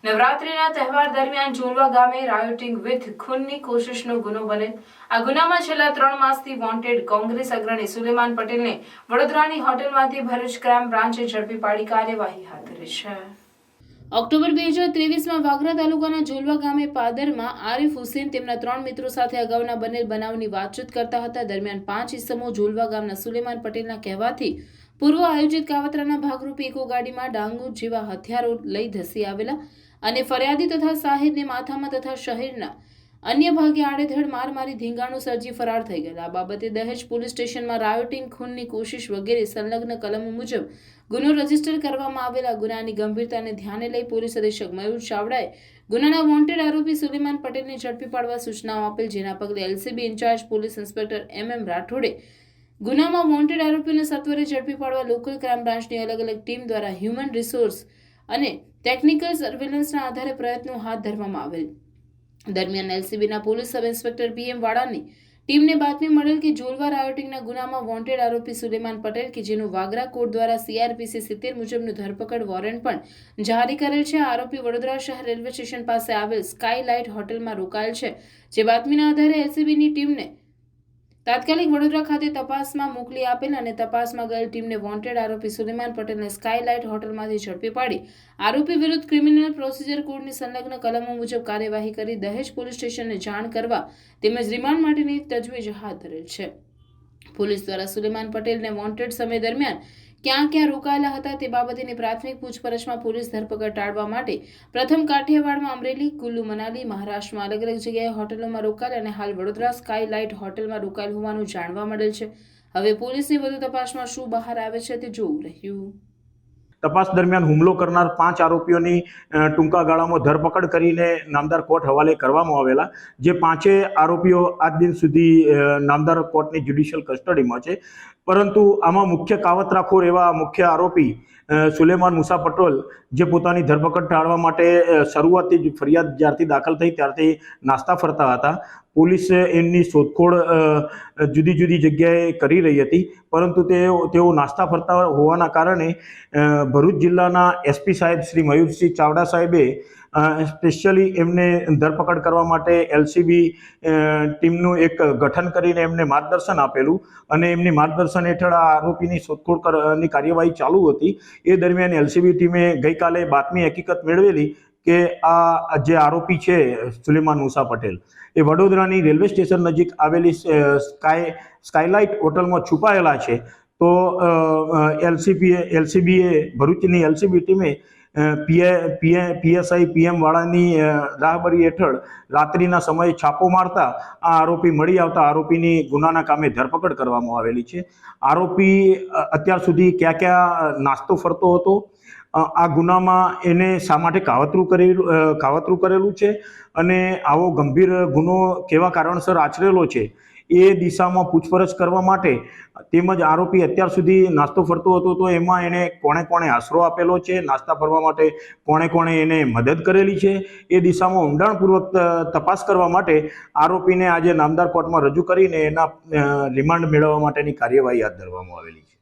નવરાત્રિના તહેવાર દરમિયાન ઝુલવા ગામે રાયોટિંગ વિથ ખૂનની કોશિશનો ગુનો બને। આ ગુનામાં છેલ્લા 3 માસથી વોન્ટેડ કોંગ્રેસ અગ્રણી સુલેમાન પટેલને વડોદરાની હોટલમાંથી ભરૂચ ક્રાઇમ બ્રાન્ચે ઝડપી પાડી કાર્યવાહી હાથ ધરી છે। ઓક્ટોબર 2023માં વાગરા તાલુકાના ઝુલવા ગામે પાદરમાં આરિફ હુસેન તેમના 3 મિત્રો સાથે અગાઉના બનેલ બનાવની વાતચીત કરતા હતા। દરમિયાન 5 ઇસમો ઝુલવા ગામના સુલેમાન પટેલના કહેવાથી પૂર્વ આયોજિત કાવતરાના ભાગરૂપે ઇકો ગાડીમાં ડાંગુ જેવા હથિયારો લઈ ધસી આવેલા અને ફરિયાદી તથા સાહિદને માથામાં તથા શહેરના અન્ય ભાગે આડેધડ માર મારી ધીંગાણું સર્જી ફરાર થઈ ગયેલા। આ બાબતે દહેજ પોલીસ સ્ટેશનમાં રાયોટિંગ, ખૂનની કોશિશ વગેરે સંલગ્ન કલમો મુજબ ગુનો રજીસ્ટર કરવામાં આવેલા। ગુનાની ગંભીરતાને ધ્યાને લઈ પોલીસ અધિક્ષક મયુર ચાવડાએ ગુનાના વોન્ટેડ આરોપી સુલેમાન પટેલને ઝડપી પાડવા સૂચનાઓ આપેલ, જેના પગલે LCB incharge police inspector MM રાઠોડે ગુનામાં વોન્ટેડ આરોપીઓને સત્વરે ઝડપી પાડવા લોકલ ક્રાઇમ બ્રાન્ચની અલગ અલગ ટીમ દ્વારા હ્યુમન રિસોર્સ અને ટેકનિકલ સર્વેલન્સના આધારે પ્રયત્નો હાથ ધરવામાં આવેલ। દરમિયાન એલસીબીના પોલીસ સબ ઇન્સ્પેક્ટર PM વાડાની ટીમને બાતમી મળેલ કે ઝુલવા રાયોટિંગના ગુનામાં વોન્ટેડ આરોપી સુલેમાન પટેલ કે જેનું વાગરા કોર્ટ દ્વારા CRPC 70 મુજબનું ધરપકડ વોરંટ પણ જારી કરેલ છે। આરોપી વડોદરા શહેર રેલવે સ્ટેશન પાસે આવેલ સ્કાયલાઇટ હોટલમાં રોકાયેલ છે, જે બાતમીના આધારે એલસીબીની ટીમને તાત્કાલિક વડોદરા ખાતે તપાસમાં મોકલી આપેલ અને તપાસમાં ગયેલ ટીમને વોન્ટેડ આરોપી સુલેમાન પટેલને સ્કાયલાઇટ હોટલમાંથી ઝડપી પાડી આરોપી વિરુદ્ધ ક્રિમિનલ પ્રોસિજર કોડની સંલગ્ન કલમો મુજબ કાર્યવાહી કરી દહેજ પોલીસ સ્ટેશનને જાણ કરવા તેમજ રિમાન્ડ માટેની તજવીજ હાથ ધરેલ છે। પોલીસ દ્વારા સુલેમાન પટેલને વોન્ટેડ સમય દરમિયાન ક્યાં ક્યાં રોકાયેલા હતા તે બાબતેની પ્રાથમિક પૂછપરછમાં પોલીસ ધરપકડ ટાળવા માટે પ્રથમ કાઠિયાવાડમાં, અમરેલી, કુલ્લુ, મનાલી, મહારાષ્ટ્રમાં અલગ અલગ જગ્યાએ હોટલોમાં રોકાયેલ અને હાલ વડોદરા સ્કાયલાઇટ હોટલમાં રોકાયેલ હોવાનું જાણવા મળેલ છે। હવે પોલીસની વધુ તપાસમાં શું બહાર આવે છે તે જોવું રહ્યું। તપાસ દરમિયાન હુમલો કરનાર 5 આરોપીઓની ટૂંકા ગાળામાં ધરપકડ કરીને નામદાર કોર્ટ હવાલે કરવામાં આવેલા, જે 5 આરોપીઓ આજ દિન સુધી નામદાર કોર્ટની જ્યુડિશિયલ કસ્ટડીમાં છે। પરંતુ આમાં મુખ્ય કાવતરાખોર એવા મુખ્ય આરોપી સુલેમાન મુસા પટેલ, જે પોતાની ધરપકડ ટાળવા માટે શરૂઆતથી જ ફરિયાદ જ્યારથી દાખલ થઈ ત્યારથી નાસ્તા ફરતા હતા। પોલીસ એમની શોધખોળ જુદી જુદી જગ્યાએ કરી રહી હતી, પરંતુ તેઓ નાસ્તા ફરતા હોવાના કારણે ભરૂચ જિલ્લાના SP સાહેબ શ્રી મયુરસિંહ ચાવડા સાહેબે સ્પેશિયલી એમને ધરપકડ કરવા માટે LCB ટીમનું એક ગઠન કરીને એમને માર્ગદર્શન આપેલું અને એમની માર્ગદર્શન હેઠળ આ આરોપીની શોધખોળની કાર્યવાહી ચાલુ હતી। એ દરમિયાન LCB ટીમે ગઈકાલે બાતમી હકીકત મેળવેલી કે આ જે આરોપી છે સુલેમાન મુસા પટેલ, એ વડોદરાની રેલવે સ્ટેશન નજીક આવેલી સ્કાયલાઇટ હોટલમાં છુપાયેલા છે। તો LCBએ ભરૂચની LCB ટીમે PSI PM વાળાની રાહબરી હેઠળ રાત્રિના સમયે છાપો મારતા આ આરોપી મળી આવતા આરોપીની ગુનાના કામે ધરપકડ કરવામાં આવેલી છે। આરોપી અત્યાર સુધી ક્યાં ક્યાં નાસ્તો ફરતો હતો, આ ગુનામાં એને શા માટે કાવતરું કરેલું છે અને આવો ગંભીર ગુનો કેવા કારણસર આચરેલો છે એ દિશામાં પૂછપરછ કરવા માટે, તેમજ આરોપી અત્યાર સુધી નાસ્તો ફરતો હતો તો એમાં એને કોણે કોણે આશરો આપેલો છે, નાસ્તા ફરવા માટે કોણે કોણે એને મદદ કરેલી છે, એ દિશામાં ઊંડાણપૂર્વક તપાસ કરવા માટે આરોપીને આજે નામદાર કોર્ટમાં રજૂ કરીને એના રિમાન્ડ મેળવવા માટેની કાર્યવાહી હાથ ધરવામાં આવેલી છે।